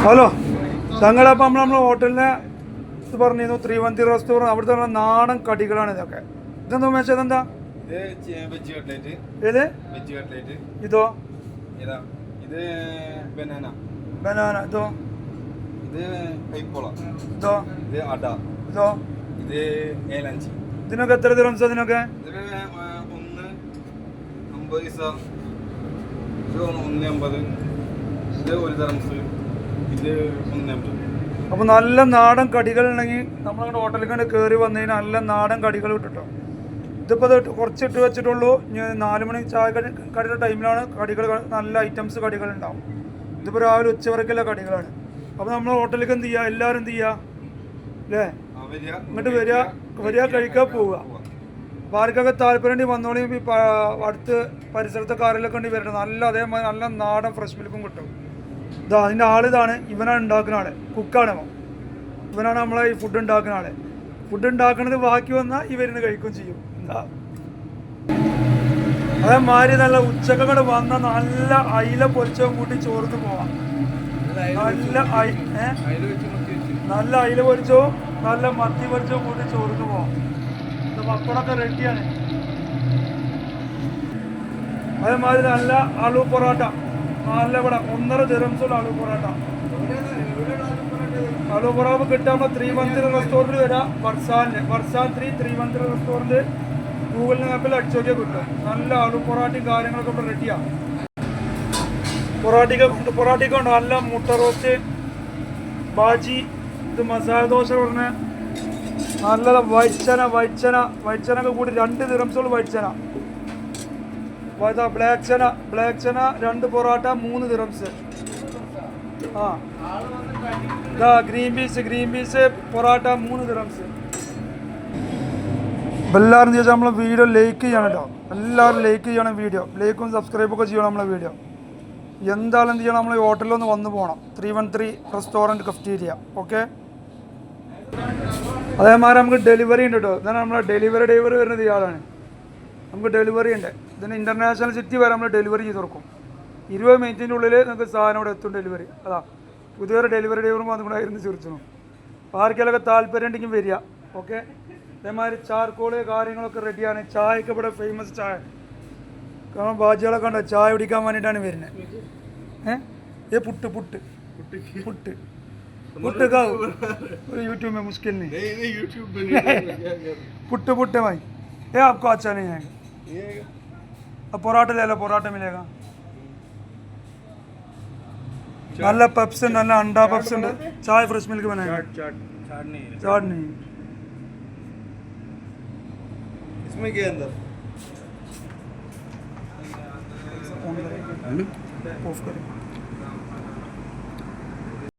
Hello ഞങ്ങളപ്പോൾ നമ്മളെ ഹോട്ടലിനെ ഇത് പറഞ്ഞിരുന്നു 313 റെസ്റ്റോറൻറ്റ്. അവിടുത്തെ നാടൻ കടികളാണ് ഇതൊക്കെ. ഇതെന്താ മേശ? ഇതെന്താ? ഏത്? ഇതോ? ബനാന. ഇതോ? ഇതോ? ഇതോ? ഇതിനൊക്കെ എത്ര ദിറംസ്? ഇതിനൊക്കെ അപ്പോൾ നല്ല നാടൻ കടികൾ ഉണ്ടെങ്കിൽ നമ്മളങ്ങനെ ഹോട്ടലിൽ കണ്ട് കയറി വന്നു കഴിഞ്ഞാൽ നല്ല നാടൻ കടികൾ കിട്ടും. ഇതിപ്പോൾ കുറച്ച് ഇട്ട് വെച്ചിട്ടുള്ളൂ. 4 മണി ചായ കടിയുടെ ടൈമിലാണ് കടികൾ, നല്ല ഐറ്റംസ് കടികൾ ഉണ്ടാവും. ഇതിപ്പോൾ രാവിലെ ഉച്ചവരക്കുള്ള കടികളാണ്. അപ്പോൾ നമ്മൾ ഹോട്ടലിലേക്ക് എന്ത് ചെയ്യുക? എല്ലാവരും എന്ത് ചെയ്യുക അല്ലേ? ഇങ്ങോട്ട് വരിക കഴിക്കാൻ പോവുക. അപ്പോൾ ആർക്കൊക്കെ താല്പര്യം വന്നോളി. അടുത്ത് പരിസരത്തെ കാറിലൊക്കെ വേണ്ടി വരണം. നല്ല അതേമാതിരി നല്ല നാടൻ ഫ്രഷ് മിൽക്കും കിട്ടും. ഇതാ അതിൻ്റെ ആളിതാണ്. ഇവനാണ് ഉണ്ടാക്കുന്ന ആള്, കുക്കാണ്. ഇവനാണ് നമ്മളെ ഈ ഫുഡ് ഉണ്ടാക്കുന്ന ആള്. ഫുഡ് ഉണ്ടാക്കുന്നത് ബാക്കി വന്നാൽ ഇവരിന്ന് കഴിക്കുകയും ചെയ്യും. എന്താ അതേമാതിരി നല്ല ഉച്ചക്കങ്ങോട്ട് വന്ന നല്ല അയില പൊരിച്ചവും കൂട്ടി ചോർന്ന് പോവാം. നല്ല അയില പൊരിച്ചവും നല്ല മത്തി പൊരിച്ചവും കൂട്ടി ചോർന്ന് പോവാം. പപ്പടമൊക്കെ റെഡിയാണ്. അതേമാതിരി നല്ല ആലു പൊറോട്ട, നല്ല ഇവിടെ 1.5 ദിറംസുള്ള ആലു പൊറോട്ട. ആലു പൊറോട്ട കിട്ടാൻ 313 റെസ്റ്റോറൻറ്റ് വരാം. വർഷാൻ 313 റെസ്റ്റോറൻറ്റ് ഗൂഗിൾ മാപ്പിൽ അടിച്ചു നോക്കിയാൽ കിട്ടും. നല്ല ആലു പൊറോട്ടയും കാര്യങ്ങളൊക്കെ ഇവിടെ റെഡിയാണ്. പൊറോട്ടയ്ക്ക് ഉണ്ട് നല്ല മുട്ട റോസ്റ്റ്, ബാജി, ഇത് മസാല ദോശ പറഞ്ഞ നല്ല വൈറ്റ്ചന കൂടി 2 ദിറംസുള്ള വൈറ്റ്ചന. ബ്ലാക്ക് ചന 2 parotta 3 dirhams. Green peas parotta 3 dirhams. എല്ലാവരും ചോദിച്ചാൽ നമ്മളെ വീഡിയോ ലൈക്ക് ചെയ്യണം കേട്ടോ. എല്ലാവരും ലൈക്ക് ചെയ്യണം. വീഡിയോ ലൈക്കും സബ്സ്ക്രൈബൊക്കെ ചെയ്യണം നമ്മളെ വീഡിയോ. എന്തായാലും എന്ത് ചെയ്യണം? നമ്മൾ ഈ ഹോട്ടലിലൊന്ന് വന്ന് പോകണം. 313 റെസ്റ്റോറൻറ്റ് കഫ്റ്റീരിയ. ഓക്കെ. അതേമാതിരി നമുക്ക് ഡെലിവറി ഉണ്ട് കേട്ടോ. ഇതാണ് നമ്മളെ ഡെലിവറി വരുന്നത് ഇയാളാണ്. നമുക്ക് ഡെലിവറി ഉണ്ട്. ഇതിന് ഇൻ്റർനാഷണൽ സിറ്റി വരെ നമ്മൾ ഡെലിവറി ചെയ്ത് കൊടുക്കും. 20 മിനിറ്റിൻ്റെ ഉള്ളിൽ നിങ്ങൾക്ക് സാധനം ഇവിടെ എത്തും. ഡെലിവറി അതാ പുതിയൊരു ഡെലിവറി ഡ്രൈവറും അതുകൊണ്ടായിരുന്നു ചിരിച്ചു. ആർക്കെങ്കിലൊക്കെ താല്പര്യം ഉണ്ടെങ്കിൽ വരിക. ഓക്കെ. അതേമാതിരി ചാർക്കോള് കാര്യങ്ങളൊക്കെ റെഡിയാണ്. ചായക്ക് ഇവിടെ ഫേമസ് ചായ. കാരണം ബാജികളൊക്കെ ഉണ്ടോ ചായ കുടിക്കാൻ വേണ്ടിയിട്ടാണ് വരുന്നത്. पुट का यूट्यूब में मुश्किल नहीं पुट भाई ये आपको अच्छा नहीं है. अब पराठा ले लो, पराठा मिलेगा. नल्ला पप्स, नल्ला अंडा पप्स, चाय फ्रेश मिल्क बनाएगा. चाट नहीं इसमें क्या अंदर ऑफ करें.